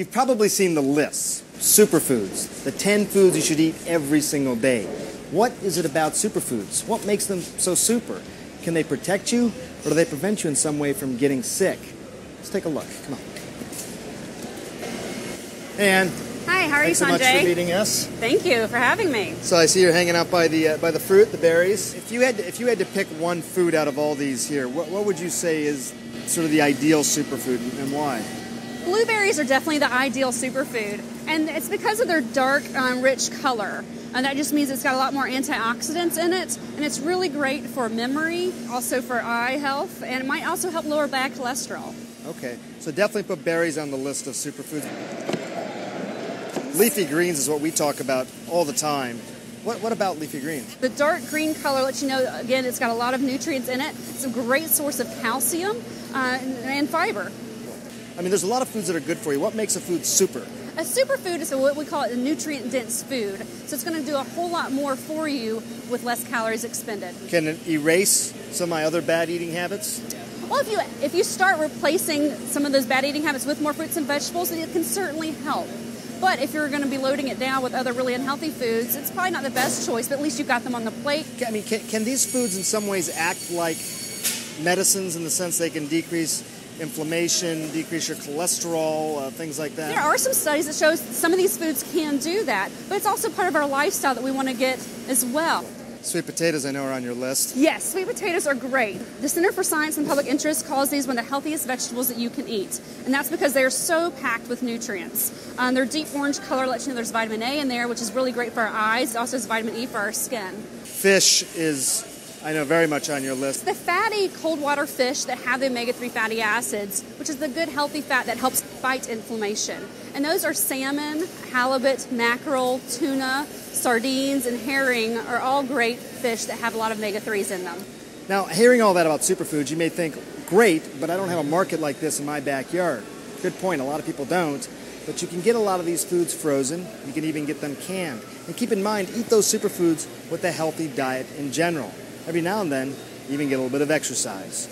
You've probably seen the lists, superfoods, the 10 foods you should eat every single day. What is it about superfoods? What makes them so super? Can they protect you, or do they prevent you in some way from getting sick? Let's take a look. Come on. And hi, how are you, Sanjay? Thanks so much for meeting us. Thank you for having me. So I see you're hanging out by the fruit, the berries. If you had to pick one food out of all these here, what would you say is sort of the ideal superfood, and why? Blueberries are definitely the ideal superfood, and it's because of their dark, rich color. And that just means it's got a lot more antioxidants in it, and it's really great for memory, also for eye health, and it might also help lower bad cholesterol. Okay, so definitely put berries on the list of superfoods. Leafy greens is what we talk about all the time. What about leafy greens? The dark green color lets you know, again, it's got a lot of nutrients in it. It's a great source of calcium and fiber. I mean, there's a lot of foods that are good for you. What makes a food super? A superfood is what we call it, a nutrient-dense food. So it's going to do a whole lot more for you with less calories expended. Can it erase some of my other bad eating habits? Well, if you start replacing some of those bad eating habits with more fruits and vegetables, it can certainly help. But if you're going to be loading it down with other really unhealthy foods, it's probably not the best choice, but at least you've got them on the plate. I mean, can these foods in some ways act like medicines in the sense they can decrease inflammation, decrease your cholesterol, things like that? There are some studies that show some of these foods can do that, but it's also part of our lifestyle that we want to get as well. Sweet potatoes, I know, are on your list. Yes, sweet potatoes are great. The Center for Science and Public Interest calls these one of the healthiest vegetables that you can eat, and that's because they're so packed with nutrients. Their deep orange color lets you know there's vitamin A in there, which is really great for our eyes. It also has vitamin E for our skin. Fish is, I know, very much on your list. The fatty cold water fish that have the omega-3 fatty acids, which is the good healthy fat that helps fight inflammation. And those are salmon, halibut, mackerel, tuna, sardines, and herring are all great fish that have a lot of omega-3s in them. Now, hearing all that about superfoods, you may think, great, but I don't have a market like this in my backyard. Good point, a lot of people don't. But you can get a lot of these foods frozen. You can even get them canned. And keep in mind, eat those superfoods with a healthy diet in general. Every now and then, even get a little bit of exercise.